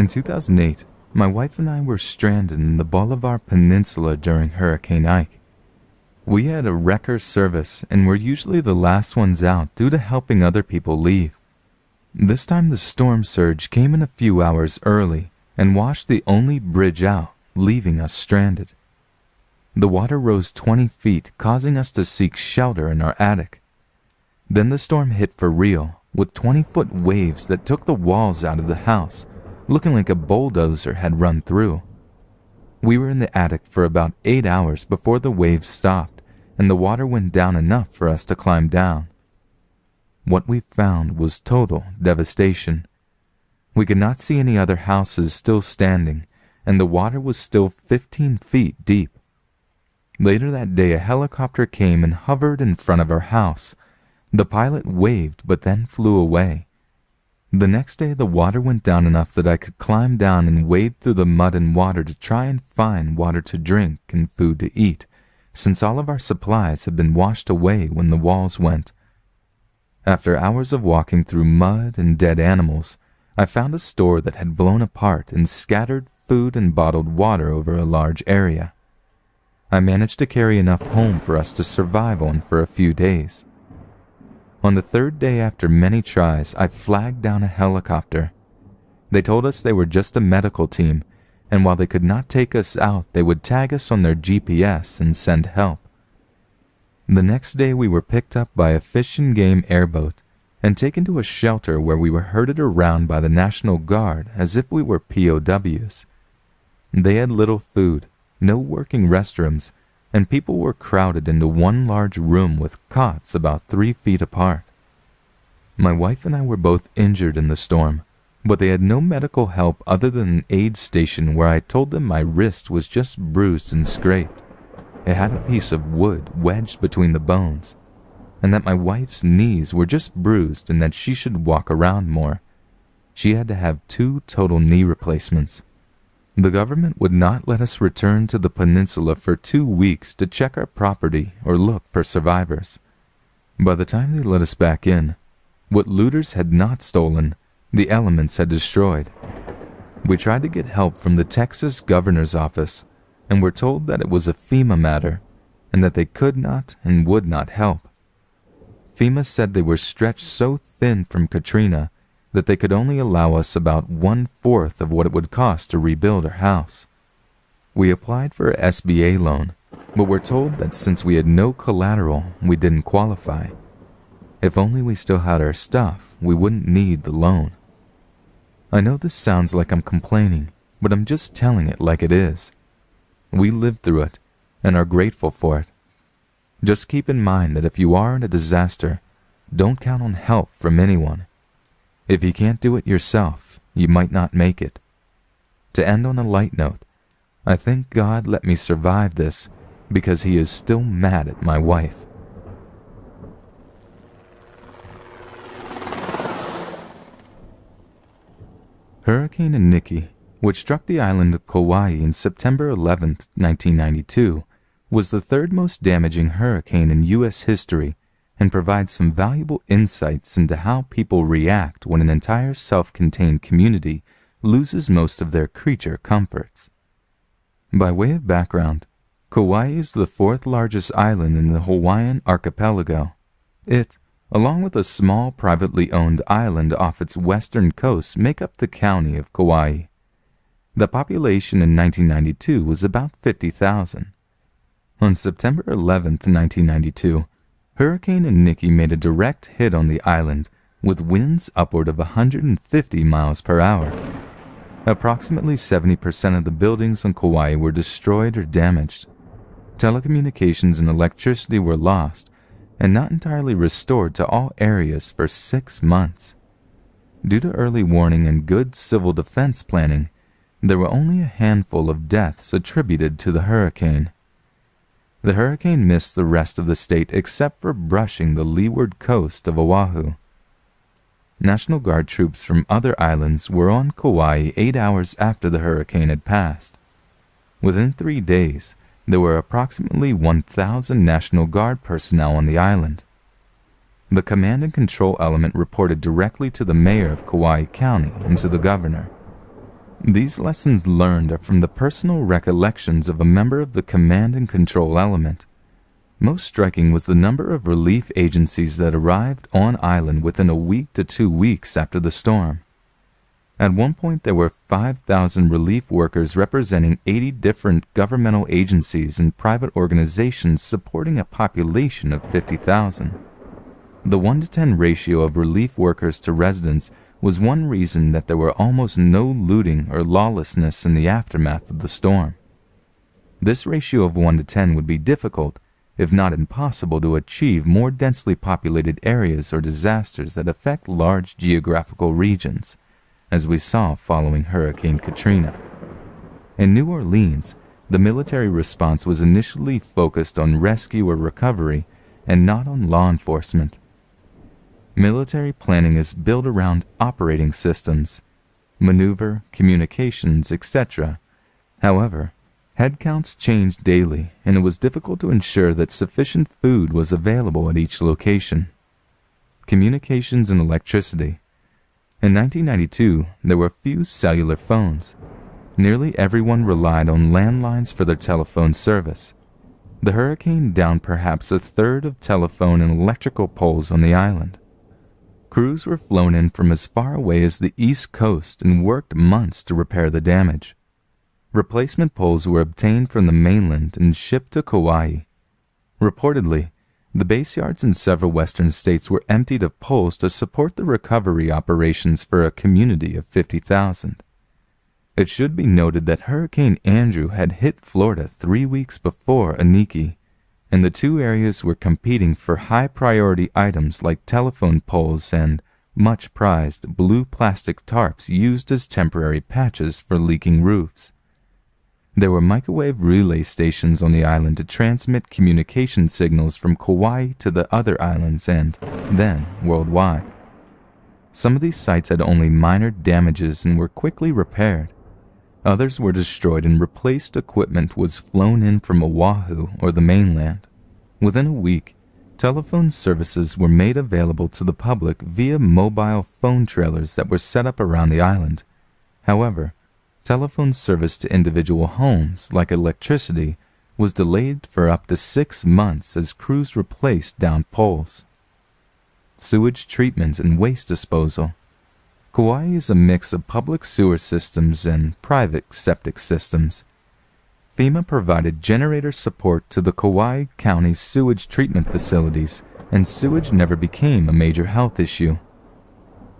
In 2008, my wife and I were stranded in the Bolivar Peninsula during Hurricane Ike. We had a wrecker service and were usually the last ones out due to helping other people leave. This time the storm surge came in a few hours early and washed the only bridge out, leaving us stranded. The water rose 20 feet, causing us to seek shelter in our attic. Then the storm hit for real, with 20-foot waves that took the walls out of the house, looking like a bulldozer had run through. We were in the attic for about 8 hours before the waves stopped and the water went down enough for us to climb down. What we found was total devastation. We could not see any other houses still standing, and the water was still 15 feet deep. Later that day, a helicopter came and hovered in front of our house. The pilot waved but then flew away. The next day, the water went down enough that I could climb down and wade through the mud and water to try and find water to drink and food to eat, since all of our supplies had been washed away when the walls went. After hours of walking through mud and dead animals, I found a store that had blown apart and scattered food and bottled water over a large area. I managed to carry enough home for us to survive on for a few days. On the third day after many tries, I flagged down a helicopter. They told us they were just a medical team, and while they could not take us out, they would tag us on their GPS and send help. The next day we were picked up by a fish and game airboat and taken to a shelter where we were herded around by the National Guard as if we were POWs. They had little food, no working restrooms, and people were crowded into one large room with cots about 3 feet apart. My wife and I were both injured in the storm, but they had no medical help other than an aid station where I told them my wrist was just bruised and scraped. It had a piece of wood wedged between the bones, and that my wife's knees were just bruised and that she should walk around more. She had to have 2 total knee replacements. The government would not let us return to the peninsula for 2 weeks to check our property or look for survivors. By the time they let us back in, what looters had not stolen, the elements had destroyed. We tried to get help from the Texas governor's office and were told that it was a FEMA matter and that they could not and would not help. FEMA said they were stretched so thin from Katrina that they could only allow us about 1/4 of what it would cost to rebuild our house. We applied for an SBA loan, but were told that since we had no collateral, we didn't qualify. If only we still had our stuff, we wouldn't need the loan. I know this sounds like I'm complaining, but I'm just telling it like it is. We lived through it and are grateful for it. Just keep in mind that if you are in a disaster, don't count on help from anyone. If you can't do it yourself, you might not make it. To end on a light note, I thank God let me survive this because he is still mad at my wife. Hurricane Iniki, which struck the island of Kauai in September 11, 1992, was the third most damaging hurricane in U.S. history and provides some valuable insights into how people react when an entire self-contained community loses most of their creature comforts. By way of background, Kauai is the 4th largest island in the Hawaiian archipelago. It, along with a small privately owned island off its western coast, make up the county of Kauai. The population in 1992 was about 50,000. On September 11, 1992, Hurricane Iniki made a direct hit on the island with winds upward of 150 miles per hour. Approximately 70% of the buildings on Kauai were destroyed or damaged. Telecommunications and electricity were lost and not entirely restored to all areas for 6 months. Due to early warning and good civil defense planning, there were only a handful of deaths attributed to the hurricane. The hurricane missed the rest of the state except for brushing the leeward coast of Oahu. National Guard troops from other islands were on Kauai 8 hours after the hurricane had passed. Within 3 days, there were approximately 1,000 National Guard personnel on the island. The command and control element reported directly to the mayor of Kauai County and to the governor. These lessons learned are from the personal recollections of a member of the command and control element. Most striking was the number of relief agencies that arrived on island within a week to 2 weeks after the storm. At one point, there were 5,000 relief workers representing 80 different governmental agencies and private organizations supporting a population of 50,000. The 1-to-10 ratio of relief workers to residents was one reason that there were almost no looting or lawlessness in the aftermath of the storm. This ratio of 1 to 10 would be difficult, if not impossible, to achieve more densely populated areas or disasters that affect large geographical regions, as we saw following Hurricane Katrina. In New Orleans, the military response was initially focused on rescue or recovery and not on law enforcement. Military planning is built around operating systems, maneuver, communications, etc. However, headcounts changed daily, and it was difficult to ensure that sufficient food was available at each location. Communications and electricity. In 1992, there were few cellular phones. Nearly everyone relied on landlines for their telephone service. The hurricane downed perhaps a third of telephone and electrical poles on the island. Crews were flown in from as far away as the East Coast and worked months to repair the damage. Replacement poles were obtained from the mainland and shipped to Kauai. Reportedly, the base yards in several western states were emptied of poles to support the recovery operations for a community of 50,000. It should be noted that Hurricane Andrew had hit Florida 3 weeks before Iniki, and the two areas were competing for high-priority items like telephone poles and much-prized blue plastic tarps used as temporary patches for leaking roofs. There were microwave relay stations on the island to transmit communication signals from Kauai to the other islands and, then, worldwide. Some of these sites had only minor damages and were quickly repaired. Others were destroyed and replaced equipment was flown in from Oahu or the mainland. Within a week, telephone services were made available to the public via mobile phone trailers that were set up around the island. However, telephone service to individual homes, like electricity, was delayed for up to 6 months as crews replaced downed poles. Sewage treatment and waste disposal. Kauai is a mix of public sewer systems and private septic systems. FEMA provided generator support to the Kauai County sewage treatment facilities, and sewage never became a major health issue.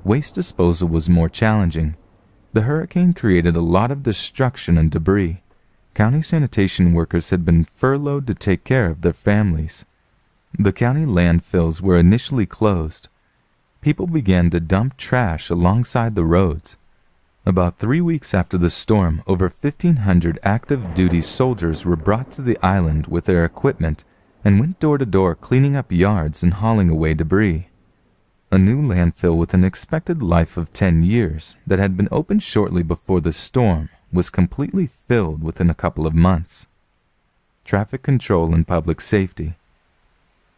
Waste disposal was more challenging. The hurricane created a lot of destruction and debris. County sanitation workers had been furloughed to take care of their families. The county landfills were initially closed. People began to dump trash alongside the roads. About 3 weeks after the storm, over 1,500 active-duty soldiers were brought to the island with their equipment and went door to door cleaning up yards and hauling away debris. A new landfill with an expected life of 10 years that had been opened shortly before the storm was completely filled within a couple of months. Traffic control and public safety.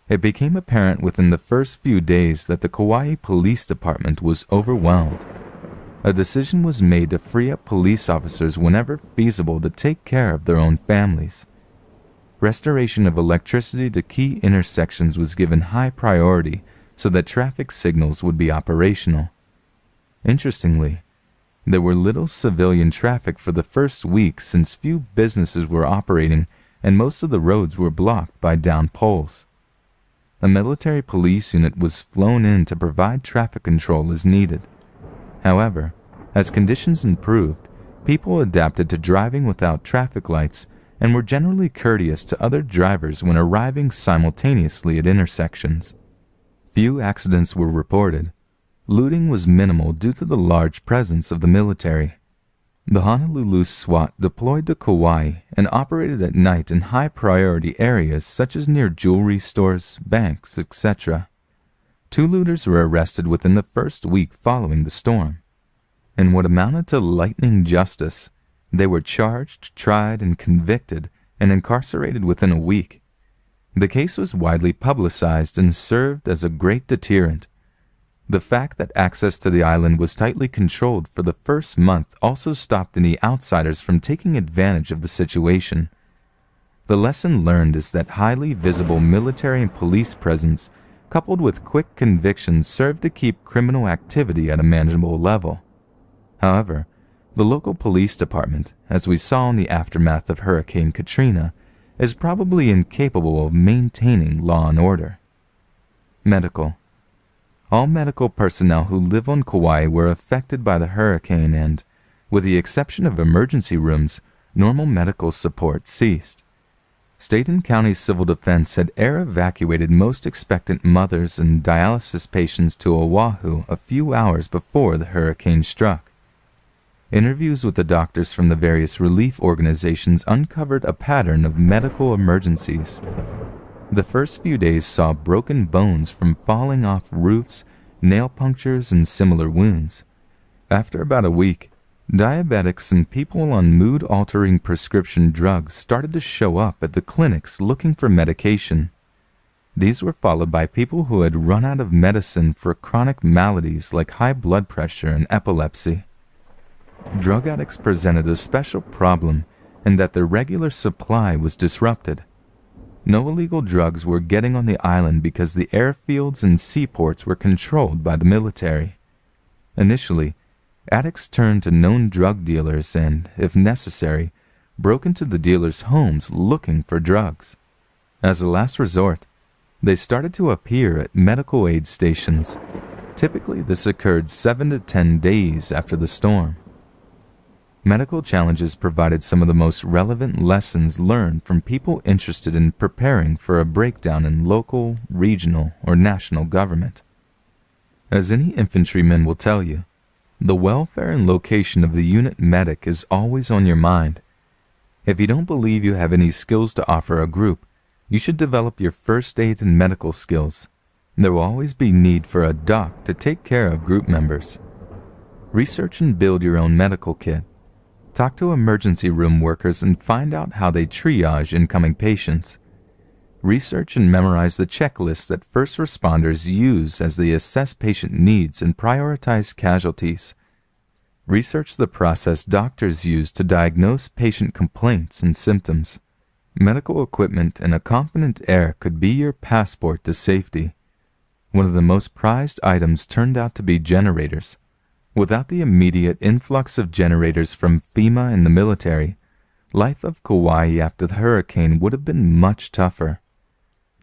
It became apparent within the first few days that the Kauai Police Department was overwhelmed. A decision was made to free up police officers whenever feasible to take care of their own families. Restoration of electricity to key intersections was given high priority so that traffic signals would be operational. Interestingly, there were little civilian traffic for the first week since few businesses were operating and most of the roads were blocked by downed poles. A military police unit was flown in to provide traffic control as needed. However, as conditions improved, people adapted to driving without traffic lights and were generally courteous to other drivers when arriving simultaneously at intersections. Few accidents were reported. Looting was minimal due to the large presence of the military. The Honolulu SWAT deployed to Kauai and operated at night in high-priority areas such as near jewelry stores, banks, etc. 2 looters were arrested within the first week following the storm. In what amounted to lightning justice, they were charged, tried, and convicted and incarcerated within a week. The case was widely publicized and served as a great deterrent. The fact that access to the island was tightly controlled for the first month also stopped any outsiders from taking advantage of the situation. The lesson learned is that highly visible military and police presence, coupled with quick convictions, served to keep criminal activity at a manageable level. However, the local police department, as we saw in the aftermath of Hurricane Katrina, is probably incapable of maintaining law and order. Medical. All medical personnel who live on Kauai were affected by the hurricane and, with the exception of emergency rooms, normal medical support ceased. State and county civil defense had air evacuated most expectant mothers and dialysis patients to Oahu a few hours before the hurricane struck. Interviews with the doctors from the various relief organizations uncovered a pattern of medical emergencies. The first few days saw broken bones from falling off roofs, nail punctures, and similar wounds. After about a week, diabetics and people on mood-altering prescription drugs started to show up at the clinics looking for medication. These were followed by people who had run out of medicine for chronic maladies like high blood pressure and epilepsy. Drug addicts presented a special problem in that their regular supply was disrupted. No illegal drugs were getting on the island because the airfields and seaports were controlled by the military. Initially, addicts turned to known drug dealers and, if necessary, broke into the dealers' homes looking for drugs. As a last resort, they started to appear at medical aid stations. Typically, this occurred 7 to 10 days after the storm. Medical challenges provided some of the most relevant lessons learned from people interested in preparing for a breakdown in local, regional, or national government. As any infantryman will tell you, the welfare and location of the unit medic is always on your mind. If you don't believe you have any skills to offer a group, you should develop your first aid and medical skills. There will always be need for a doc to take care of group members. Research and build your own medical kit. Talk to emergency room workers and find out how they triage incoming patients. Research and memorize the checklists that first responders use as they assess patient needs and prioritize casualties. Research the process doctors use to diagnose patient complaints and symptoms. Medical equipment and a confident air could be your passport to safety. One of the most prized items turned out to be generators. Without the immediate influx of generators from FEMA and the military, life of Kauai after the hurricane would have been much tougher.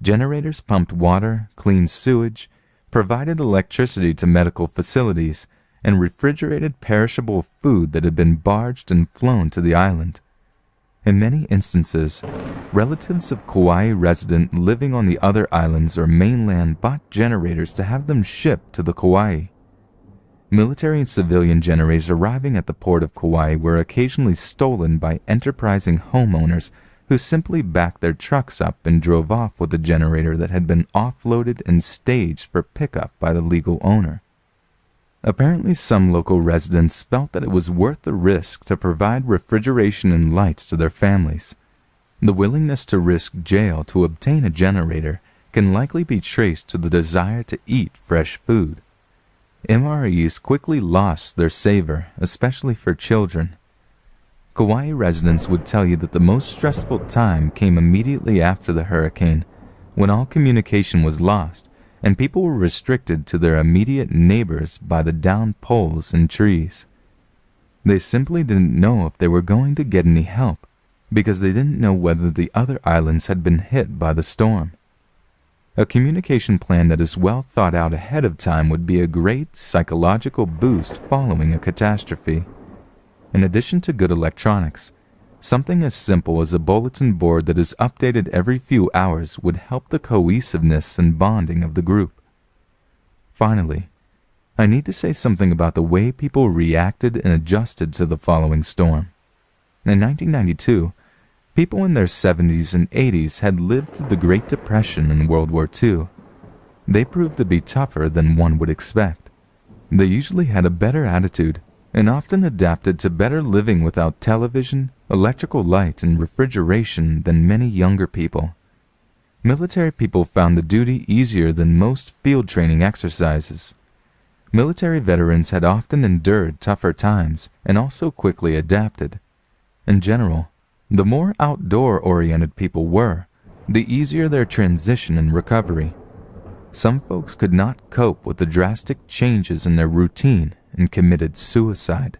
Generators pumped water, cleaned sewage, provided electricity to medical facilities, and refrigerated perishable food that had been barged and flown to the island. In many instances, relatives of Kauai residents living on the other islands or mainland bought generators to have them shipped to the Kauai. Military and civilian generators arriving at the port of Kauai were occasionally stolen by enterprising homeowners who simply backed their trucks up and drove off with a generator that had been offloaded and staged for pickup by the legal owner. Apparently, some local residents felt that it was worth the risk to provide refrigeration and lights to their families. The willingness to risk jail to obtain a generator can likely be traced to the desire to eat fresh food. MREs quickly lost their savor, especially for children. Kauai residents would tell you that the most stressful time came immediately after the hurricane, when all communication was lost and people were restricted to their immediate neighbors by the downed poles and trees. They simply didn't know if they were going to get any help, because they didn't know whether the other islands had been hit by the storm. A communication plan that is well thought out ahead of time would be a great psychological boost following a catastrophe. In addition to good electronics, something as simple as a bulletin board that is updated every few hours would help the cohesiveness and bonding of the group. Finally, I need to say something about the way people reacted and adjusted to the following storm. In 1992, people in their 70s and 80s had lived through the Great Depression and World War II. They proved to be tougher than one would expect. They usually had a better attitude and often adapted to better living without television, electrical light, and refrigeration than many younger people. Military people found the duty easier than most field training exercises. Military veterans had often endured tougher times and also quickly adapted. In general, the more outdoor-oriented people were, the easier their transition and recovery. Some folks could not cope with the drastic changes in their routine and committed suicide.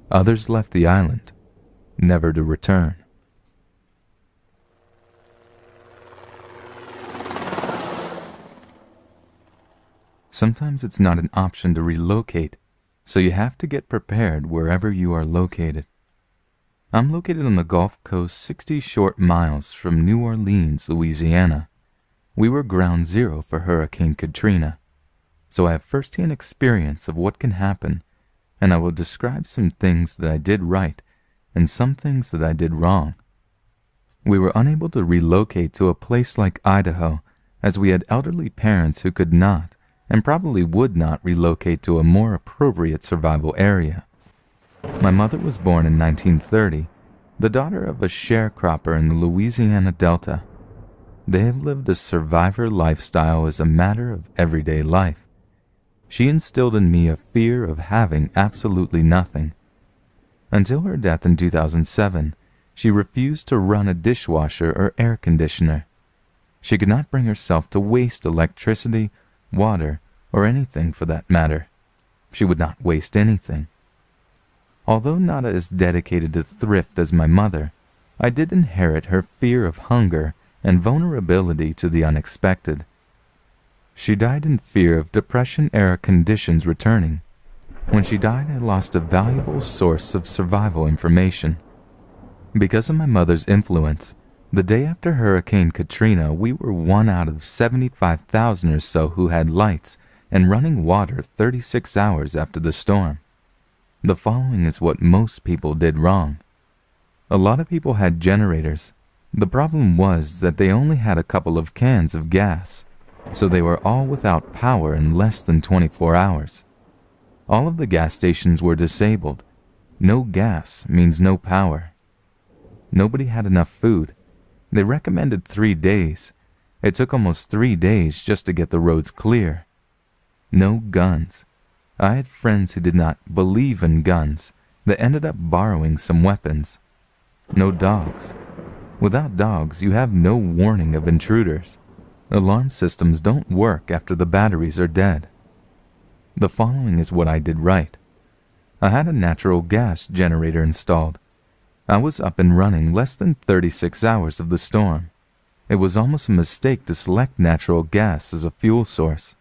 Others left the island, never to return. Sometimes it's not an option to relocate, so you have to get prepared wherever you are located. I'm located on the Gulf Coast 60 short miles from New Orleans, Louisiana. We were ground zero for Hurricane Katrina, so I have first-hand experience of what can happen, and I will describe some things that I did right and some things that I did wrong. We were unable to relocate to a place like Idaho, as we had elderly parents who could not and probably would not relocate to a more appropriate survival area. My mother was born in 1930, the daughter of a sharecropper in the Louisiana Delta. They have lived a survivor lifestyle as a matter of everyday life. She instilled in me a fear of having absolutely nothing. Until her death in 2007, she refused to run a dishwasher or air conditioner. She could not bring herself to waste electricity, water, or anything for that matter. She would not waste anything. Although not as dedicated to thrift as my mother, I did inherit her fear of hunger and vulnerability to the unexpected. She died in fear of Depression-era conditions returning. When she died, I lost a valuable source of survival information. Because of my mother's influence, the day after Hurricane Katrina, we were 1 out of 75,000 or so who had lights and running water 36 hours after the storm. The following is what most people did wrong. A lot of people had generators. The problem was that they only had a couple of cans of gas, so they were all without power in less than 24 hours. All of the gas stations were disabled. No gas means no power. Nobody had enough food. They recommended 3 days. It took almost 3 days just to get the roads clear. No guns. I had friends who did not believe in guns that ended up borrowing some weapons. No dogs. Without dogs, you have no warning of intruders. Alarm systems don't work after the batteries are dead. The following is what I did right. I had a natural gas generator installed. I was up and running less than 36 hours of the storm. It was almost a mistake to select natural gas as a fuel source.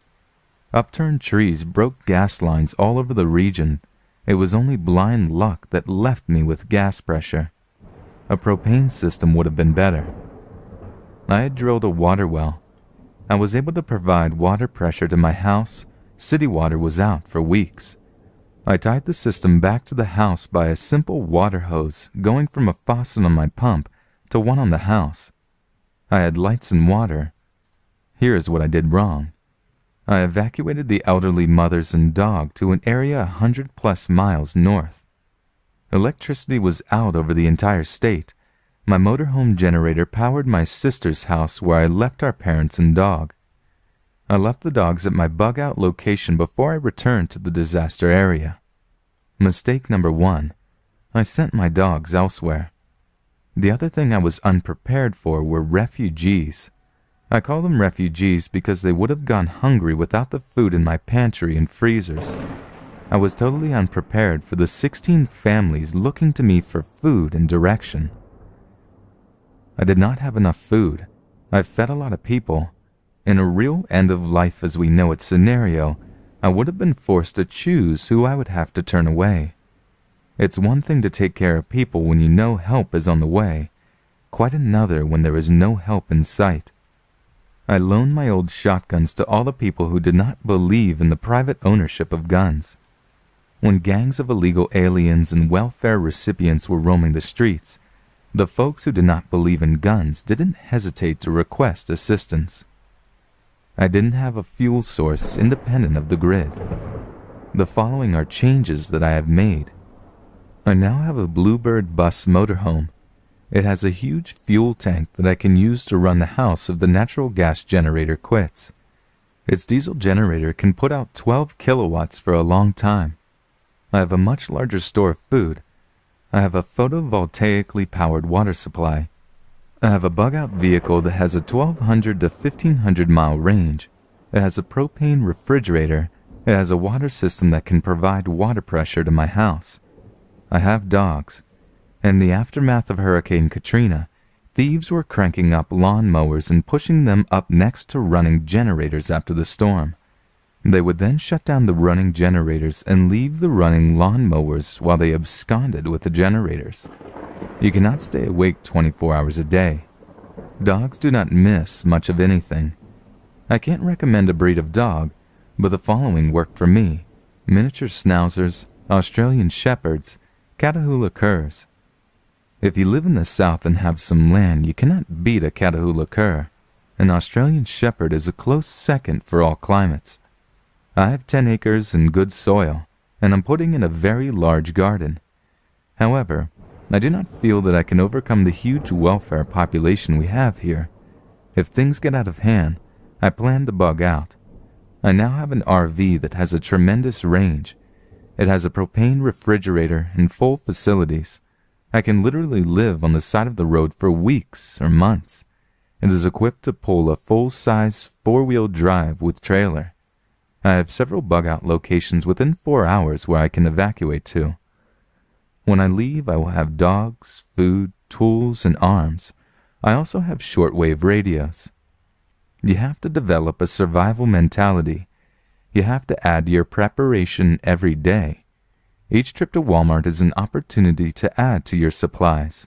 Upturned trees broke gas lines all over the region. It was only blind luck that left me with gas pressure. A propane system would have been better. I had drilled a water well. I was able to provide water pressure to my house. City water was out for weeks. I tied the system back to the house by a simple water hose going from a faucet on my pump to one on the house. I had lights and water. Here is what I did wrong. I evacuated the elderly mothers and dog to an area 100+ miles north. Electricity was out over the entire state. My motorhome generator powered my sister's house where I left our parents and dog. I left the dogs at my bug-out location before I returned to the disaster area. Mistake number 1. I sent my dogs elsewhere. The other thing I was unprepared for were refugees. I call them refugees because they would have gone hungry without the food in my pantry and freezers. I was totally unprepared for the 16 families looking to me for food and direction. I did not have enough food. I fed a lot of people. In a real end-of-life as we know it scenario, I would have been forced to choose who I would have to turn away. It's one thing to take care of people when you know help is on the way, quite another when there is no help in sight. I loaned my old shotguns to all the people who did not believe in the private ownership of guns. When gangs of illegal aliens and welfare recipients were roaming the streets, the folks who did not believe in guns didn't hesitate to request assistance. I didn't have a fuel source independent of the grid. The following are changes that I have made. I now have a Bluebird bus motorhome. It has a huge fuel tank that I can use to run the house if the natural gas generator quits. Its diesel generator can put out 12 kilowatts for a long time. I have a much larger store of food. I have a photovoltaically powered water supply. I have a bug-out vehicle that has a 1,200 to 1,500 mile range. It has a propane refrigerator. It has a water system that can provide water pressure to my house. I have dogs. In the aftermath of Hurricane Katrina, thieves were cranking up lawn mowers and pushing them up next to running generators after the storm. They would then shut down the running generators and leave the running lawn mowers while they absconded with the generators. You cannot stay awake 24 hours a day. Dogs do not miss much of anything. I can't recommend a breed of dog, but the following work for me: miniature schnauzers, Australian shepherds, Catahoula curs. If you live in the South and have some land, you cannot beat a Catahoula cur. An Australian shepherd is a close second for all climates. I have 10 acres and good soil, and I'm putting in a very large garden. However, I do not feel that I can overcome the huge welfare population we have here. If things get out of hand, I plan to bug out. I now have an RV that has a tremendous range. It has a propane refrigerator and full facilities. I can literally live on the side of the road for weeks or months. It is equipped to pull a full-size 4-wheel drive with trailer. I have several bug-out locations within 4 hours where I can evacuate to. When I leave, I will have dogs, food, tools, and arms. I also have shortwave radios. You have to develop a survival mentality. You have to add to your preparation every day. Each trip to Walmart is an opportunity to add to your supplies.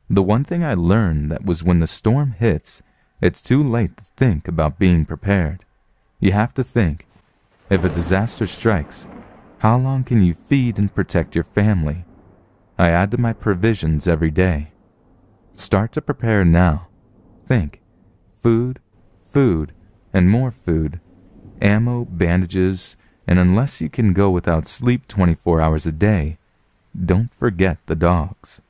The one thing I learned that was when the storm hits, it's too late to think about being prepared. You have to think, if a disaster strikes, how long can you feed and protect your family? I add to my provisions every day. Start to prepare now. Think, food, and more food, ammo, bandages, and unless you can go without sleep 24 hours a day, don't forget the dogs.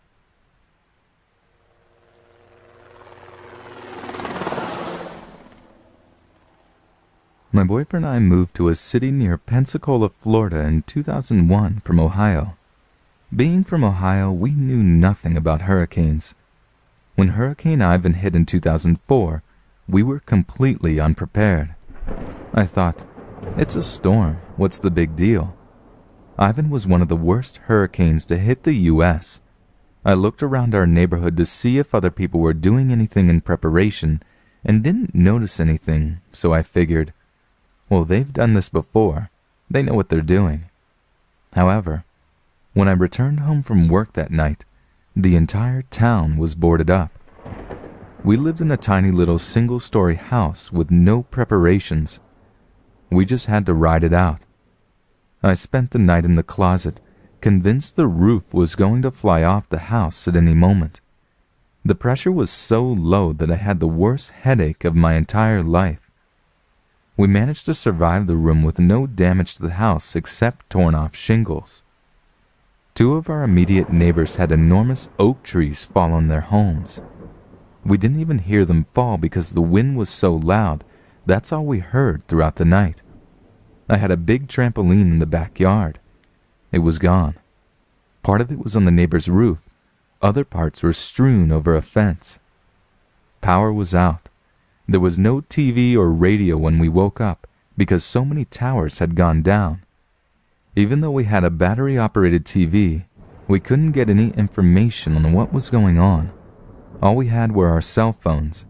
My boyfriend and I moved to a city near Pensacola, Florida in 2001 from Ohio. Being from Ohio, we knew nothing about hurricanes. When Hurricane Ivan hit in 2004, we were completely unprepared. I thought, it's a storm, what's the big deal? Ivan was one of the worst hurricanes to hit the U.S. I looked around our neighborhood to see if other people were doing anything in preparation and didn't notice anything, so I figured, well, they've done this before. They know what they're doing. However, when I returned home from work that night, the entire town was boarded up. We lived in a tiny little single-story house with no preparations. We just had to ride it out. I spent the night in the closet, convinced the roof was going to fly off the house at any moment. The pressure was so low that I had the worst headache of my entire life. We managed to survive the room with no damage to the house except torn off shingles. 2 of our immediate neighbors had enormous oak trees fall on their homes. We didn't even hear them fall because the wind was so loud. That's all we heard throughout the night. I had a big trampoline in the backyard. It was gone. Part of it was on the neighbor's roof. Other parts were strewn over a fence. Power was out. There was no TV or radio when we woke up because so many towers had gone down. Even though we had a battery-operated TV, we couldn't get any information on what was going on. All we had were our cell phones.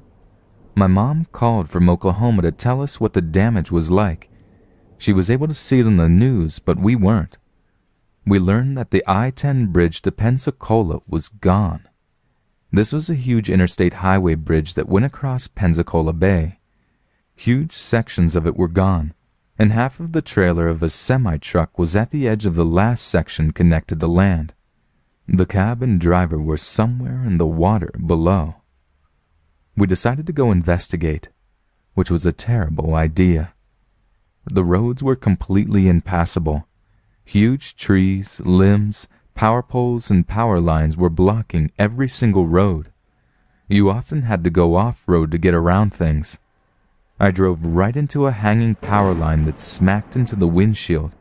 My mom called from Oklahoma to tell us what the damage was like. She was able to see it on the news, but we weren't. We learned that the I-10 bridge to Pensacola was gone. This was a huge interstate highway bridge that went across Pensacola Bay. Huge sections of it were gone, and half of the trailer of a semi-truck was at the edge of the last section connected to land. The cab and driver were somewhere in the water below. We decided to go investigate, which was a terrible idea. The roads were completely impassable. Huge trees, limbs, power poles, and power lines were blocking every single road. You often had to go off-road to get around things. I drove right into a hanging power line that smacked into the windshield.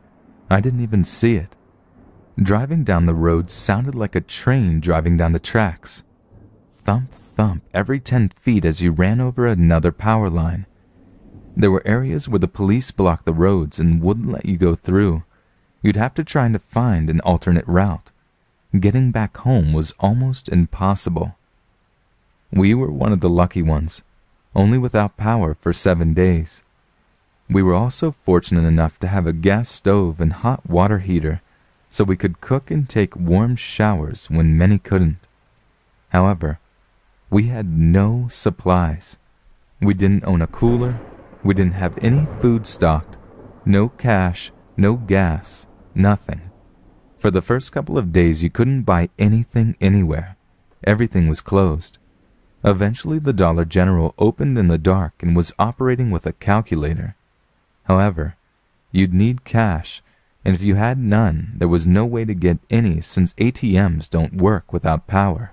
I didn't even see it. Driving down the road sounded like a train driving down the tracks. Thump, thump every 10 feet as you ran over another power line. There were areas where the police blocked the roads and wouldn't let you go through. You'd have to try to find an alternate route. Getting back home was almost impossible. We were one of the lucky ones, only without power for 7 days. We were also fortunate enough to have a gas stove and hot water heater, so we could cook and take warm showers when many couldn't. However, we had no supplies. We didn't own a cooler, we didn't have any food stocked, no cash, no gas, nothing. For the first couple of days you couldn't buy anything anywhere. Everything was closed. Eventually the Dollar General opened in the dark and was operating with a calculator. However, you'd need cash, and if you had none, there was no way to get any since ATMs don't work without power.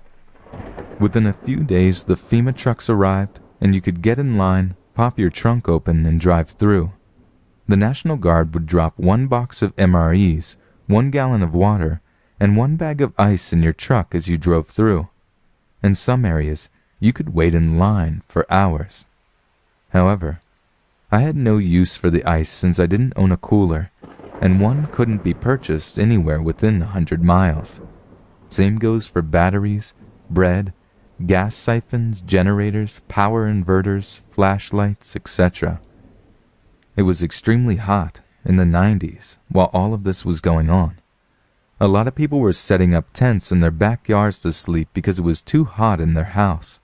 Within a few days the FEMA trucks arrived and you could get in line, pop your trunk open and drive through. The National Guard would drop 1 box of MREs, 1 gallon of water, and 1 bag of ice in your truck as you drove through. In some areas, you could wait in line for hours. However, I had no use for the ice since I didn't own a cooler, and one couldn't be purchased anywhere within 100 miles. Same goes for batteries, bread, gas siphons, generators, power inverters, flashlights, etc. It was extremely hot in the 90s while all of this was going on. A lot of people were setting up tents in their backyards to sleep because it was too hot in their house.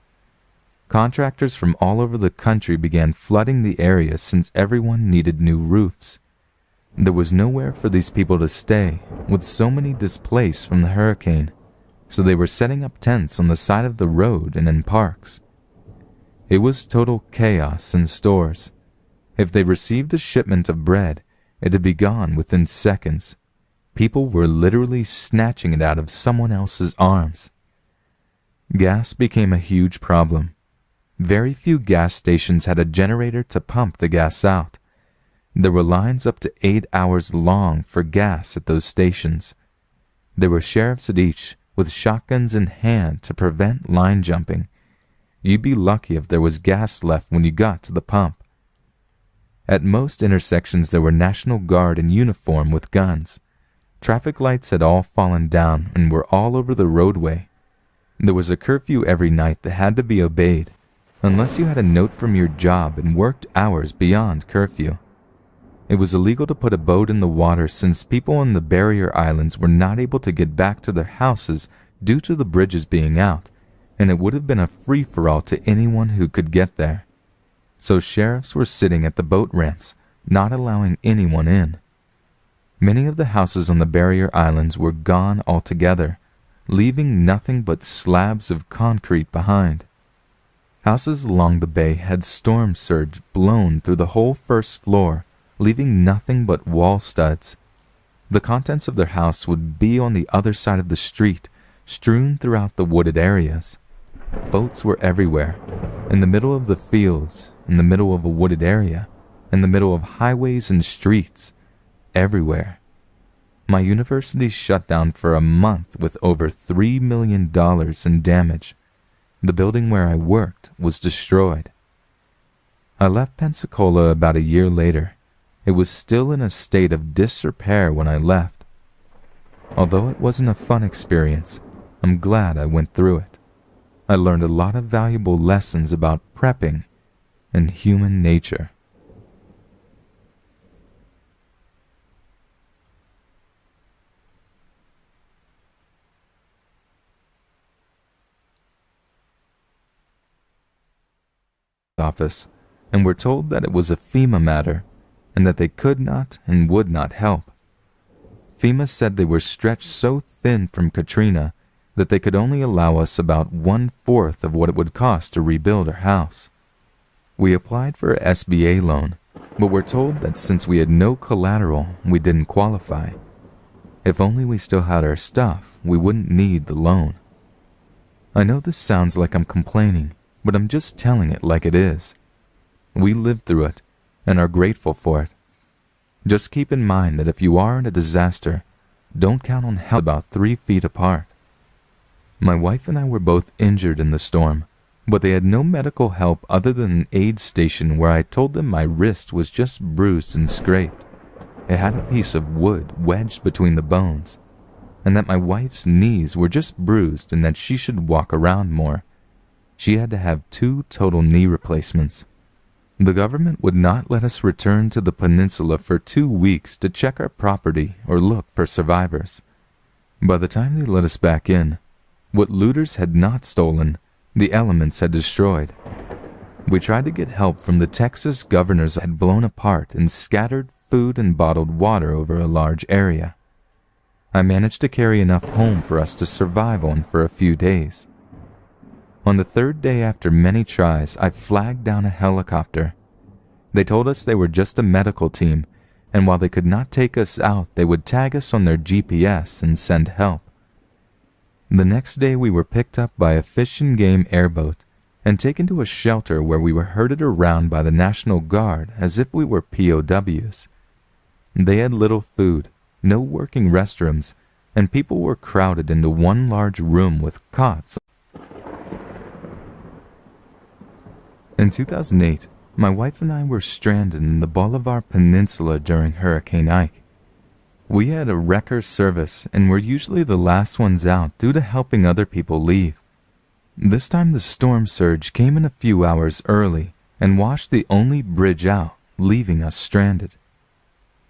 Contractors from all over the country began flooding the area since everyone needed new roofs. There was nowhere for these people to stay, with so many displaced from the hurricane, so they were setting up tents on the side of the road and in parks. It was total chaos in stores. If they received a shipment of bread, it would be gone within seconds. People were literally snatching it out of someone else's arms. Gas became a huge problem. Very few gas stations had a generator to pump the gas out. There were lines up to 8 hours long for gas at those stations. There were sheriffs at each, with shotguns in hand to prevent line jumping. You'd be lucky if there was gas left when you got to the pump. At most intersections there were National Guard in uniform with guns. Traffic lights had all fallen down and were all over the roadway. There was a curfew every night that had to be obeyed, unless you had a note from your job and worked hours beyond curfew. It was illegal to put a boat in the water since people on the barrier islands were not able to get back to their houses due to the bridges being out, and it would have been a free-for-all to anyone who could get there. So sheriffs were sitting at the boat ramps, not allowing anyone in. Many of the houses on the barrier islands were gone altogether, leaving nothing but slabs of concrete behind. Houses along the bay had storm surge blown through the whole first floor, leaving nothing but wall studs. The contents of their house would be on the other side of the street, strewn throughout the wooded areas. Boats were everywhere, in the middle of the fields, in the middle of a wooded area, in the middle of highways and streets, everywhere. My university shut down for a month with over $3 million in damage. The building where I worked was destroyed. I left Pensacola about a year later. It was still in a state of disrepair when I left. Although it wasn't a fun experience, I'm glad I went through it. I learned a lot of valuable lessons about prepping and human nature. Office, and were told that it was a FEMA matter and that they could not and would not help. FEMA said they were stretched so thin from Katrina that they could only allow us about 1/4 of what it would cost to rebuild our house. We applied for an SBA loan, but were told that since we had no collateral, we didn't qualify. If only we still had our stuff, we wouldn't need the loan. I know this sounds like I'm complaining, but I'm just telling it like it is. We lived through it and are grateful for it. Just keep in mind that if you are in a disaster, don't count on help about 3 feet apart. My wife and I were both injured in the storm, but they had no medical help other than an aid station where I told them my wrist was just bruised and scraped. It had a piece of wood wedged between the bones, and that my wife's knees were just bruised and that she should walk around more. She had to have 2 total knee replacements. The government would not let us return to the peninsula for 2 weeks to check our property or look for survivors. By the time they let us back in, what looters had not stolen, the elements had destroyed. We tried to get help from the Texas governors that had blown apart and scattered food and bottled water over a large area. I managed to carry enough home for us to survive on for a few days. On the 3rd day after many tries, I flagged down a helicopter. They told us they were just a medical team, and while they could not take us out, they would tag us on their GPS and send help. The next day we were picked up by a fish and game airboat and taken to a shelter where we were herded around by the National Guard as if we were POWs. They had little food, no working restrooms, and people were crowded into one large room with cots. In 2008, my wife and I were stranded in the Bolivar Peninsula during Hurricane Ike. We had a wrecker service and were usually the last ones out due to helping other people leave. This time the storm surge came in a few hours early and washed the only bridge out, leaving us stranded.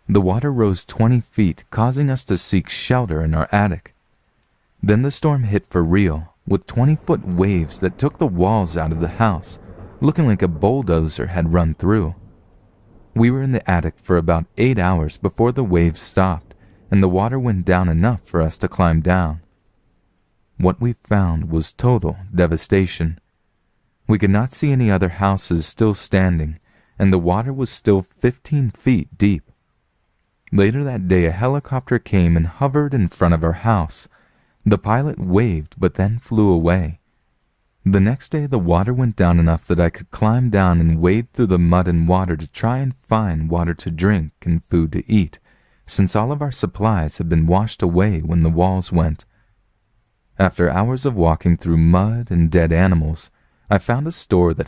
The water rose 20 feet, causing us to seek shelter in our attic. Then the storm hit for real, with 20-foot waves that took the walls out of the house, looking like a bulldozer had run through. We were in the attic for about 8 hours before the waves stopped, and the water went down enough for us to climb down. What we found was total devastation. We could not see any other houses still standing, and the water was still 15 feet deep. Later that day, a helicopter came and hovered in front of our house. The pilot waved but then flew away. The next day, the water went down enough that I could climb down and wade through the mud and water to try and find water to drink and food to eat, since all of our supplies had been washed away when the walls went. After hours of walking through mud and dead animals, I found a store that